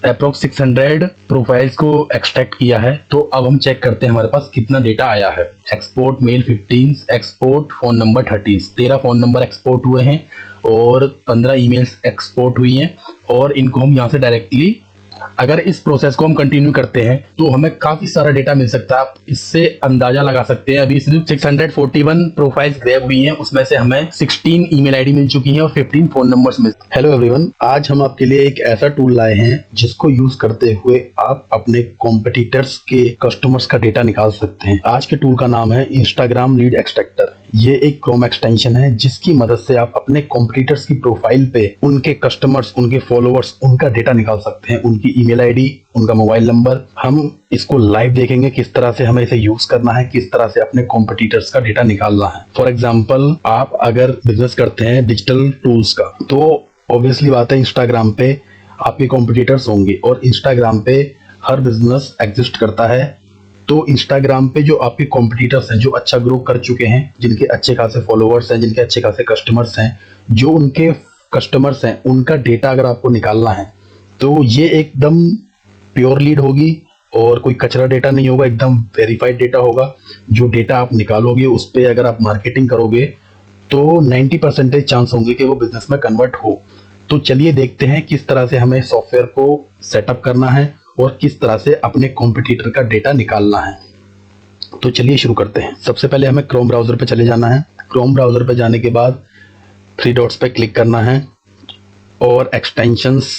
Approx 600 profiles को extract किया है। तो अब हम चेक करते हैं हमारे पास कितना डेटा आया है। Export mail 15, export phone number 30, 13 phone number export हुए हैं और 15 ईमेल्स एक्सपोर्ट हुई हैं। और इनको हम यहाँ से डायरेक्टली, अगर इस प्रोसेस को हम कंटिन्यू करते हैं तो हमें काफी सारा डेटा मिल सकता है। आप इससे अंदाजा लगा सकते हैं। अभी सिर्फ 641 प्रोफाइल्स ग्रैब हुई हैं, उसमें से हमें 16 ईमेल आईडी मिल चुकी हैं और 15 फोन नंबर्स मिल। हेलो एवरीवन, आज हम आपके लिए एक ऐसा टूल लाए हैं जिसको यूज करते हुए आप अपने कॉम्पिटिटर्स के कस्टमर्स का डेटा निकाल सकते हैं। आज के टूल का नाम है इंस्टाग्राम लीड एक्सट्रैक्टर। ये एक क्रोम एक्सटेंशन है जिसकी मदद से आप अपने कॉम्पिटिटर्स की प्रोफाइल पे उनके कस्टमर्स, उनके फॉलोअर्स, उनका डेटा निकाल सकते हैं, उनकी ईमेल आईडी, उनका मोबाइल नंबर। हम इसको लाइव देखेंगे किस तरह से हमें इसे यूज करना है, किस तरह से अपने कॉम्पिटिटर्स का डेटा निकालना है। फॉर एग्जाम्पल, आप अगर बिजनेस करते हैं डिजिटल टूल्स का, तो ऑब्वियसली बात है इंस्टाग्राम पे आपके कॉम्पिटिटर्स होंगे और इंस्टाग्राम पे हर बिजनेस एग्जिस्ट करता है। तो इंस्टाग्राम पे जो आपके कॉम्पिटिटर्स हैं, जो अच्छा ग्रो कर चुके हैं, जिनके अच्छे खासे फॉलोअर्स हैं, जिनके अच्छे खासे कस्टमर्स हैं, जो उनके कस्टमर्स हैं, उनका डेटा अगर आपको निकालना है तो ये एकदम प्योर लीड होगी और कोई कचरा डेटा नहीं होगा, एकदम वेरीफाइड डेटा होगा। जो डेटा आप निकालोगे उस पर अगर आप मार्केटिंग करोगे तो 90% चांस होंगे कि वो बिजनेस में कन्वर्ट हो। तो चलिए देखते हैं किस तरह से हमें सॉफ्टवेयर को सेटअप करना है और किस तरह से अपने कॉम्पिटिटर का डेटा निकालना है। तो चलिए शुरू करते हैं। सबसे पहले हमें क्रोम ब्राउजर पे चले जाना है। क्रोम ब्राउजर पे जाने के बाद 3 डॉट्स पे क्लिक करना है और एक्सटेंशंस,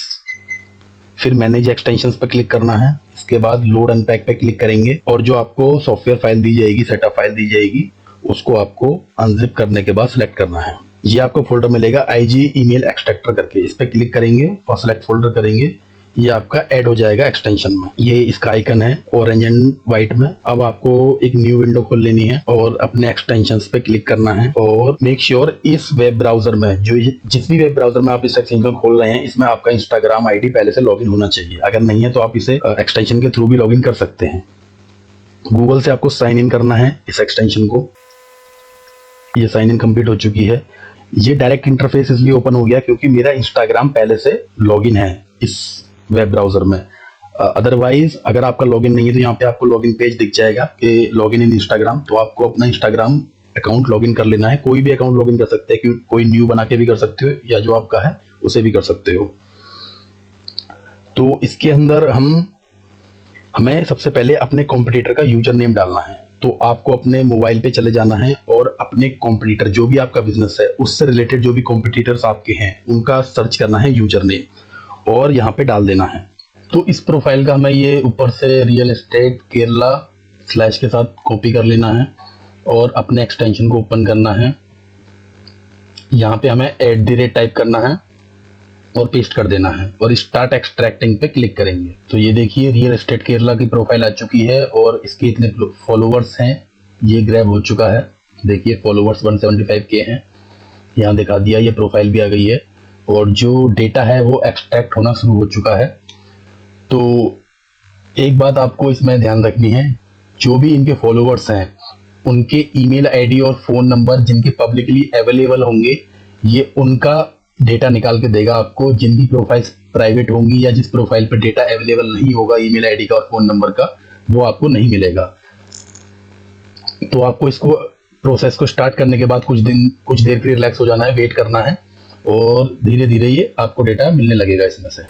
फिर मैनेज एक्सटेंशंस पे क्लिक करना है। इसके बाद लोड अनपैक पे क्लिक करेंगे और जो आपको सॉफ्टवेयर फाइल दी जाएगी, सेटअप फाइल दी जाएगी, उसको आपको अनजिप करने के बाद सिलेक्ट करना है। ये आपको फोल्डर मिलेगा IG ईमेल एक्सट्रैक्टर करके, इस पे क्लिक करेंगे और सिलेक्ट फोल्डर करेंगे। ये आपका ऐड हो जाएगा एक्सटेंशन में। ये इसका आइकन है ऑरेंज एंड व्हाइट में। अब आपको एक न्यू विंडो खोल लेनी है और अपने एक्सटेंशंस पे क्लिक करना है और मेक श्योर इस वेब ब्राउजर में, जो जिस भी वेब ब्राउजर में आप इस एक्सटेंशन खोल रहे हैं, इसमें आपका इंस्टाग्राम ID पहले से लॉगिन होना चाहिए। अगर नहीं है तो आप इसे एक्सटेंशन के थ्रू भी लॉगिन कर सकते हैं। गूगल से आपको साइन इन करना है इस एक्सटेंशन को। ये साइन इन कंप्लीट हो चुकी है। ये डायरेक्ट इंटरफेस इसलिए ओपन हो गया क्योंकि मेरा इंस्टाग्राम पहले से लॉगिन है इस वेब ब्राउजर में। अदरवाइज अगर आपका लॉगिन नहीं है तो यहाँ पे आपको लॉगिन पेज दिख जाएगा कि लॉगिन इन इंस्टाग्राम। तो आपको अपना इंस्टाग्राम अकाउंट लॉगिन कर लेना है। कोई भी अकाउंट लॉगिन कर सकते हैं, कोई न्यू बना के भी कर सकते हो या जो आपका है उसे भी कर सकते हो। तो इसके अंदर हमें सबसे पहले अपने कॉम्पिटिटर का यूजर नेम डालना है। तो आपको अपने मोबाइल पे चले जाना है और अपने कॉम्पिटिटर, जो भी आपका बिजनेस है उससे रिलेटेड जो भी कॉम्पिटिटर्स आपके हैं, उनका सर्च करना है यूजर नेम और यहाँ पे डाल देना है। तो इस प्रोफाइल का हमें ये ऊपर से रियल एस्टेट केरला स्लैश के साथ कॉपी कर लेना है और अपने एक्सटेंशन को ओपन करना है। यहाँ पे हमें @ टाइप करना है और पेस्ट कर देना है और स्टार्ट एक्सट्रैक्टिंग पे क्लिक करेंगे। तो ये देखिए रियल एस्टेट केरला की प्रोफाइल आ चुकी है और इसके इतने फॉलोवर्स हैं, ये ग्रैब हो चुका है। देखिए फॉलोवर्स 175K हैं, यहाँ दिखा दिया। ये प्रोफाइल भी आ गई है और जो डेटा है वो एक्सट्रैक्ट होना शुरू हो चुका है। तो एक बात आपको इसमें ध्यान रखनी है, जो भी इनके फॉलोवर्स हैं उनके ईमेल ID और फ़ोन नंबर जिनके पब्लिकली अवेलेबल होंगे, ये उनका डेटा निकाल के देगा आपको। जिनकी प्रोफाइल्स प्राइवेट होंगी या जिस प्रोफाइल पर डेटा अवेलेबल नहीं होगा ईमेल ID का और फ़ोन नंबर का, वो आपको नहीं मिलेगा। तो आपको इसको प्रोसेस को स्टार्ट करने के बाद कुछ देर के लिए रिलैक्स हो जाना है, वेट करना है और धीरे धीरे ये आपको डेटा मिलने लगेगा इसमें से।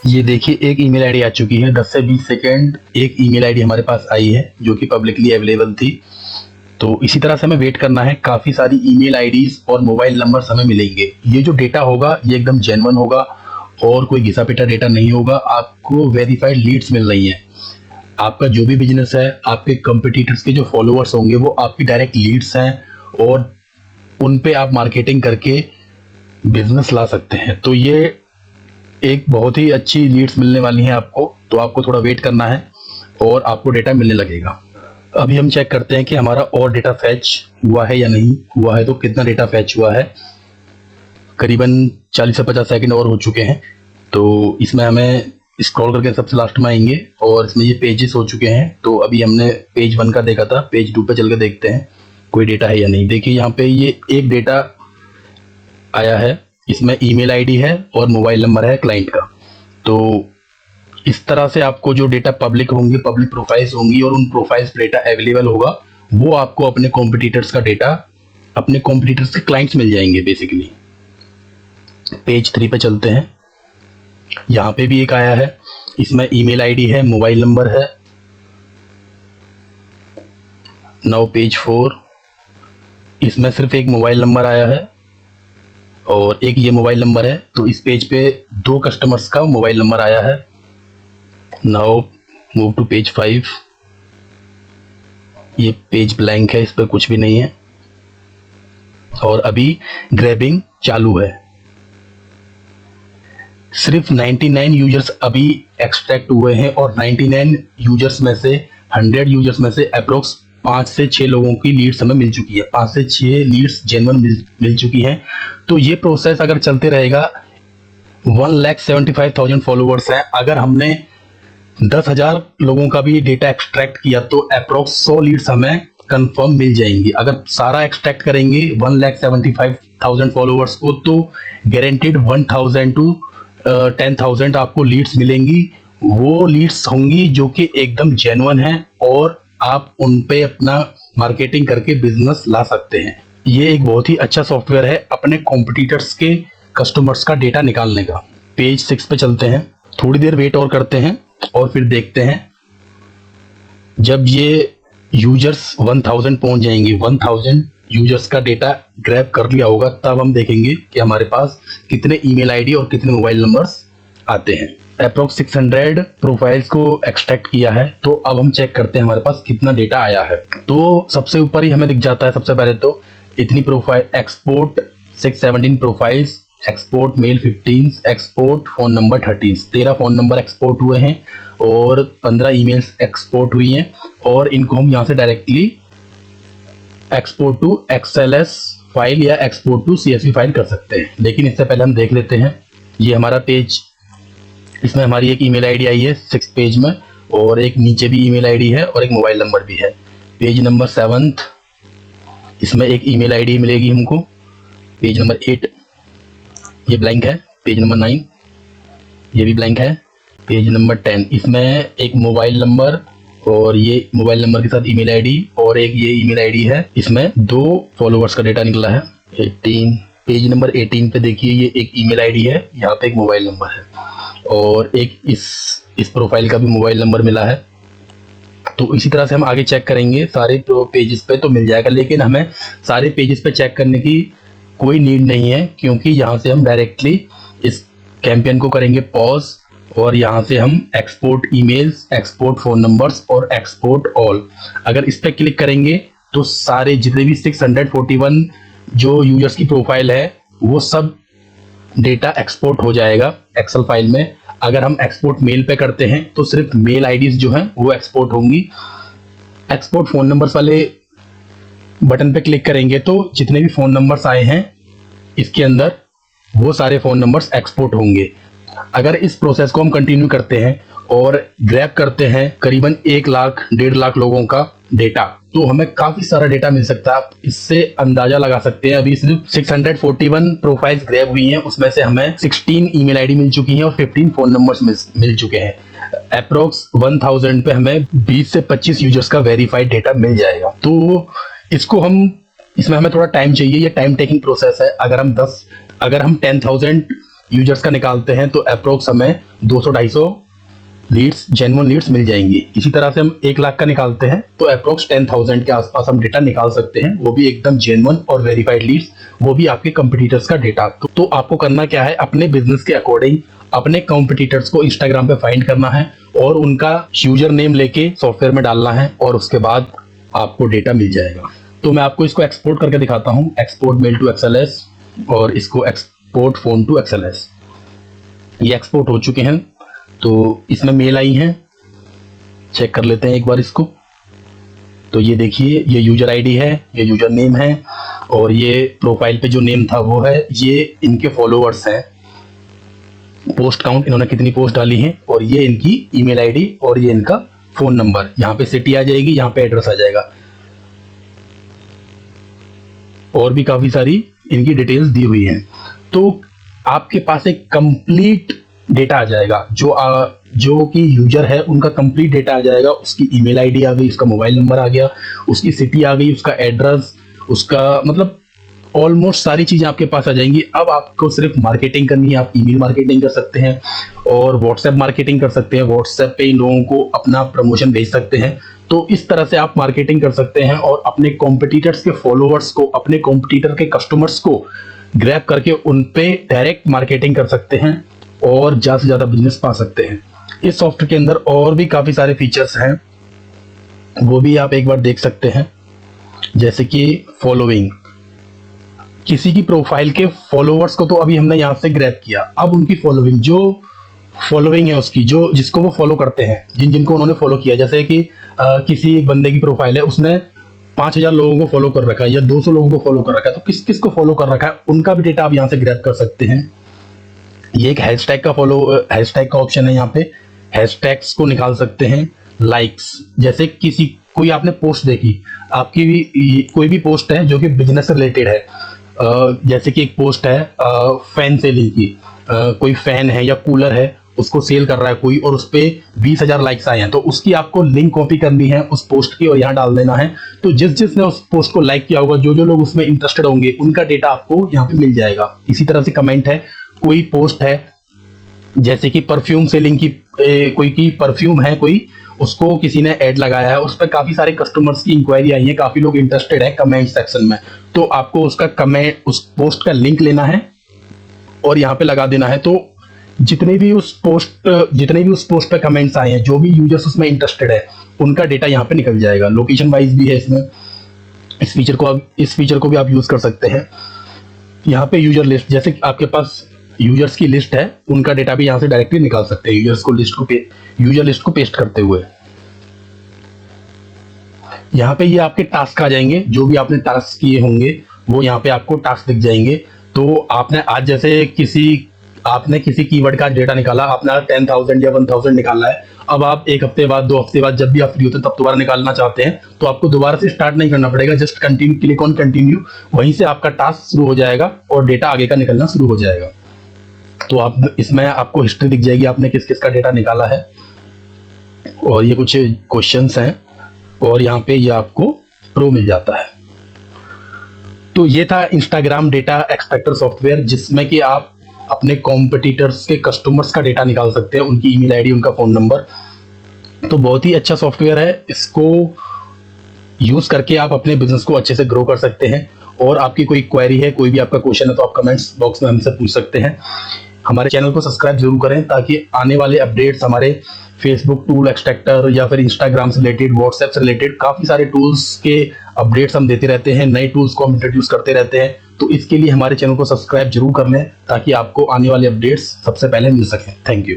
ये देखिए एक ईमेल ID आ चुकी है। 10 से 20 सेकेंड एक ईमेल ID हमारे पास आई है जो कि पब्लिकली अवेलेबल थी। तो इसी तरह से हमें वेट करना है। काफ़ी सारी ईमेल IDs और मोबाइल नंबर्स हमें मिलेंगे। ये जो डेटा होगा ये एकदम जेन्युइन होगा और कोई घिसा पिटा डेटा नहीं होगा। आपको वेरीफाइड लीड्स मिल रही हैं। आपका जो भी बिजनेस है, आपके कंपटीटर्स के जो फॉलोअर्स होंगे वो आपकी डायरेक्ट लीड्स हैं और उन पे आप मार्केटिंग करके बिजनेस ला सकते हैं। तो ये एक बहुत ही अच्छी लीड्स मिलने वाली हैं आपको। तो आपको थोड़ा वेट करना है और आपको डेटा मिलने लगेगा। अभी हम चेक करते हैं कि हमारा और डेटा फैच हुआ है या नहीं हुआ है। तो कितना डेटा फैच हुआ है, करीबन 40 से 50 सेकंड और हो चुके हैं। तो इसमें हमें स्क्रॉल करके सबसे लास्ट में आएंगे और इसमें ये पेजेस हो चुके हैं। तो अभी हमने पेज 1 का देखा था, पेज 2 पे चल के देखते हैं कोई डेटा है या नहीं। देखिए यहाँ पे ये एक डेटा आया है, इसमें ईमेल ID है और मोबाइल नंबर है क्लाइंट का। तो इस तरह से आपको जो डेटा पब्लिक होंगे, पब्लिक प्रोफाइल्स होंगी और उन प्रोफाइल्स पे डेटा अवेलेबल होगा, वो आपको अपने कॉम्पिटिटर्स का डेटा, अपने कॉम्पिटिटर्स के क्लाइंट्स मिल जाएंगे बेसिकली। पेज 3 पे चलते हैं। यहाँ पे भी एक आया है, इसमें ईमेल आईडी है, मोबाइल नंबर है। नाउ पेज 4, इसमें सिर्फ एक मोबाइल नंबर आया है और एक ये मोबाइल नंबर है। तो इस पेज पे 2 कस्टमर्स का मोबाइल नंबर आया है। Now move to page 5। ये पेज ब्लैंक है, इस पर कुछ भी नहीं है और अभी ग्रैबिंग चालू है। सिर्फ 99 यूजर्स अभी एक्सट्रैक्ट हुए हैं और 99 यूजर्स में से 100 यूजर्स में से अप्रोक्स 5 से 6 लोगों की लीड्स हमें मिल चुकी है। 5 से 6 लीड्स जेन्युइन मिल चुकी हैं। तो ये प्रोसेस अगर चलते रहेगा, 1,75,000 फॉलोवर्स हैं। अगर हमने 10,000 लोगों का भी डेटा एक्सट्रैक्ट किया तो अप्रोक्स 100 लीड्स हमें कंफर्म मिल जाएंगी। अगर सारा एक्सट्रैक्ट करेंगे 1,75,000 फॉलोवर्स को, तो गारंटेड 1,000 टू 10,000 आपको लीड्स मिलेंगी। वो लीड्स होंगी जो कि एकदम जेन्युइन है और आप उन पे अपना मार्केटिंग करके बिजनेस ला सकते हैं। ये एक बहुत ही अच्छा सॉफ्टवेयर है अपने कॉम्पिटिटर्स के कस्टमर्स का डेटा निकालने का। पेज 6 पे चलते हैं, थोड़ी देर वेट और करते हैं और फिर देखते हैं जब ये यूजर्स 1000 पहुंच जाएंगे, 1000 यूजर्स का डेटा ग्रैब कर लिया होगा, तब हम देखेंगे कि हमारे पास कितने ईमेल आईडी और कितने मोबाइल नंबर्स आते हैं। अप्रोक्स 600 प्रोफाइल्स को एक्सट्रैक्ट किया है। तो अब हम चेक करते हैं हमारे पास कितना डेटा आया है। तो सबसे ऊपर ही हमें दिख जाता है सबसे पहले तो इतनी profile, export 617 profiles, export mail 15, export phone number 30, 13 phone number export हुए हैं और 15 ईमेल्स एक्सपोर्ट हुई हैं और इनको हम यहाँ से directly export to XLS file या एक्सपोर्ट टू CSV फाइल कर सकते हैं। लेकिन इससे पहले हम देख लेते हैं ये हमारा पेज, इसमें हमारी एक ईमेल आईडी आई है 6 पेज में और एक नीचे भी ईमेल आईडी है और एक मोबाइल नंबर भी है। पेज नंबर 7, इसमें एक ईमेल आईडी मिलेगी हमको। पेज नंबर 8 ये ब्लैंक है। पेज नंबर 9 ये भी ब्लैंक है। पेज नंबर 10 इसमें एक मोबाइल नंबर और ये मोबाइल नंबर के साथ ईमेल आईडी और एक ये ईमेल आईडी है। इसमें 2 फॉलोवर्स का डेटा निकला है। 18 पेज नंबर 18 पे देखिए ये एक ईमेल आईडी है, यहाँ पे एक मोबाइल नंबर है और एक इस प्रोफाइल का भी मोबाइल नंबर मिला है। तो इसी तरह से हम आगे चेक करेंगे सारे पेजेस पे तो मिल जाएगा, लेकिन हमें सारे पेजेस पे चेक करने की कोई नीड नहीं है क्योंकि यहाँ से हम डायरेक्टली इस कैंपेन को करेंगे पॉज और यहाँ से हम export emails, export phone numbers और एक्सपोर्ट ऑल, अगर इस पर क्लिक करेंगे तो सारे जितने भी 641 जो यूजर्स की प्रोफाइल है वो सब डेटा एक्सपोर्ट हो जाएगा एक्सेल फाइल में। अगर हम एक्सपोर्ट मेल पे करते हैं तो सिर्फ मेल आईडीज जो हैं वो एक्सपोर्ट होंगी। एक्सपोर्ट फोन नंबर्स वाले बटन पे क्लिक करेंगे तो जितने भी फोन नंबर्स आए हैं इसके अंदर वो सारे फोन नंबर्स एक्सपोर्ट होंगे। अगर इस प्रोसेस को हम कंटिन्यू करते हैं और ग्रैब करते हैं करीबन 1 लाख 1.5 लाख लोगों का डेटा, तो हमें काफी सारा डेटा मिल सकता है। आप इससे अंदाजा लगा सकते हैं अभी सिर्फ 641 प्रोफाइल्स ग्रैब हुई हैं, उसमें से हमें 16 ईमेल आईडी मिल चुकी हैं और 15 फोन नंबर्स मिल चुके हैं। अप्रोक्स 1000 पे हमें 20 से 25 यूजर्स का वेरीफाइड डेटा मिल जाएगा। तो इसमें हमें थोड़ा टाइम चाहिए, ये टाइम टेकिंग प्रोसेस है। अगर हम 10,000 यूजर्स का निकालते हैं तो अप्रोक्स हमें 200-250 लीड्स, जेन्युइन लीड्स मिल जाएंगी। इसी तरह से हम 1 लाख का निकालते हैं तो अप्रोक्स 10,000 के आसपास हम डेटा निकाल सकते हैं, वो भी एकदम जेन्युइन और वेरीफाइड लीड्स, वो भी आपके कंपटीटर्स का डेटा। तो आपको करना क्या है, अपने बिजनेस के अकॉर्डिंग अपने कंपटीटर्स को इंस्टाग्राम पे फाइंड करना है और उनका यूजर नेम लेके सॉफ्टवेयर में डालना है और उसके बाद आपको डेटा मिल जाएगा। तो मैं आपको इसको एक्सपोर्ट करके दिखाता हूँ, एक्सपोर्ट मेल टू XLS और इसको एक्सपोर्ट फोन टू XLS। ये एक्सपोर्ट हो चुके हैं, तो इसमें मेल आई हैं, चेक कर लेते हैं एक बार इसको। तो ये देखिए ये यूजर आईडी है, ये यूजर नेम है और ये प्रोफाइल पे जो नेम था वो है, ये इनके फॉलोअर्स हैं, पोस्ट काउंट इन्होंने कितनी पोस्ट डाली है और ये इनकी ईमेल आईडी और ये इनका फोन नंबर, यहाँ पे सिटी आ जाएगी, यहाँ पे एड्रेस आ जाएगा और भी काफी सारी इनकी डिटेल्स दी हुई हैं। तो आपके पास एक कंप्लीट डेटा आ जाएगा, जो कि यूजर है उनका कंप्लीट डेटा आ जाएगा। उसकी ईमेल आईडी आ गई, उसका मोबाइल नंबर आ गया, उसकी सिटी आ गई, उसका एड्रेस, उसका मतलब ऑलमोस्ट सारी चीजें आपके पास आ जाएंगी। अब आपको सिर्फ मार्केटिंग करनी है। आप ईमेल मार्केटिंग कर सकते हैं और व्हाट्सएप मार्केटिंग कर सकते हैं। व्हाट्सएप पे इन लोगों को अपना प्रमोशन भेज सकते हैं। तो इस तरह से आप मार्केटिंग कर सकते हैं और अपने कॉम्पिटिटर्स के फॉलोअर्स को, अपने कॉम्पिटिटर के कस्टमर्स को ग्रैब करके उन पे डायरेक्ट मार्केटिंग कर सकते हैं और ज्यादा से ज्यादा बिजनेस पा सकते हैं। इस सॉफ्टवेयर के अंदर और भी काफी सारे फीचर्स हैं, वो भी आप एक बार देख सकते हैं। जैसे कि फॉलोइंग, किसी की प्रोफाइल के फॉलोअर्स को तो अभी हमने यहाँ से ग्रैब किया। अब उनकी फॉलोइंग, जो फॉलोइंग है उसकी, जो जिसको वो फॉलो करते हैं, जिनको उन्होंने फॉलो किया, जैसे कि किसी एक बंदे की प्रोफाइल है, उसने 5000 लोगों को फॉलो कर रखा है या 200 लोगों को फॉलो कर रखा है, तो किस किस को फॉलो कर रखा है उनका भी डेटा आप यहाँ से ग्रैब कर सकते हैं। ये एक हैशटैग का ऑप्शन है। यहाँ पे हैशटैग्स को निकाल सकते हैं। लाइक्स, जैसे कोई आपने पोस्ट देखी, आपकी भी कोई भी पोस्ट है जो कि बिजनेस से रिलेटेड है, जैसे कि एक पोस्ट है फैन सेलिंग की, कोई फैन है या कूलर है उसको सेल कर रहा है कोई, और उस पे 20,000 लाइक्स आए हैं, तो उसकी आपको लिंक कॉपी करनी है उस पोस्ट की और यहाँ डाल देना है। तो जिसने उस पोस्ट को लाइक किया होगा, जो लोग उसमें इंटरेस्टेड होंगे, उनका डेटा आपको यहाँ पे मिल जाएगा। इसी तरह से कमेंट है, कोई पोस्ट है जैसे कि परफ्यूम सेलिंग की, कोई की परफ्यूम है, कोई उसको किसी ने ऐड लगाया है, उस पर काफी सारे कस्टमर्स की इंक्वायरी आई है, काफी लोग इंटरेस्टेड है कमेंट सेक्शन में, तो आपको उसका कमेंट, उस पोस्ट का लिंक लेना है और यहाँ पे लगा देना है। तो जितने भी उस पोस्ट पे कमेंट्स आए हैं, जो भी यूजर्स उसमें इंटरेस्टेड है, उनका डेटा यहाँ पे निकल जाएगा। लोकेशन वाइज भी है इसमें। इस फीचर को भी आप यूज कर सकते हैं। यहाँ पे यूजर लिस्ट, जैसे आपके पास यूजर्स की लिस्ट है, उनका डेटा भी यहाँ से डायरेक्टली निकाल सकते हैं। यूजर लिस्ट को पेस्ट करते हुए यहाँ पे ये आपके टास्क आ जाएंगे। जो भी आपने टास्क किए होंगे वो यहाँ पे आपको टास्क दिख जाएंगे। तो आपने आज जैसे आपने किसी कीवर्ड का डेटा निकाला, आपने 10,000 या 1,000 निकाला है। अब आप 1 हफ्ते बाद, 2 हफ्ते बाद, जब भी आप फ्री होते हैं तब दोबारा निकालना चाहते हैं, तो आपको दोबारा से स्टार्ट नहीं करना पड़ेगा। Just continue, click on continue, वहीं से आपका टास्क शुरू हो जाएगा और डेटा आगे का निकलना शुरू हो जाएगा। तो आप इसमें आपको हिस्ट्री दिख जाएगी, आपने किस किस का डेटा निकाला है, और ये कुछ क्वेश्चंस हैं, और यहाँ पे ये आपको प्रो मिल जाता है। तो ये था इंस्टाग्राम डेटा एक्सट्रैक्टर सॉफ्टवेयर, जिसमें कि आप अपने कॉम्पिटिटर्स के कस्टमर्स का डेटा निकाल सकते हैं, उनकी ईमेल आईडी, उनका फोन नंबर। तो बहुत ही अच्छा सॉफ्टवेयर है। इसको यूज करके आप अपने बिजनेस को अच्छे से ग्रो कर सकते हैं। और आपकी कोई क्वेरी है, कोई भी आपका क्वेश्चन है, तो आप कमेंट्स बॉक्स में हमसे पूछ सकते हैं। हमारे चैनल को सब्सक्राइब जरूर करें, ताकि आने वाले अपडेट्स हमारे फेसबुक टूल एक्सट्रैक्टर या फिर इंस्टाग्राम से रिलेटेड, व्हाट्सएप से रिलेटेड काफ़ी सारे टूल्स के अपडेट्स हम देते रहते हैं। नए टूल्स को हम इंट्रोड्यूस करते रहते हैं। तो इसके लिए हमारे चैनल को सब्सक्राइब जरूर कर लें, ताकि आपको आने वाले अपडेट्स सबसे पहले मिल सकें। Thank you.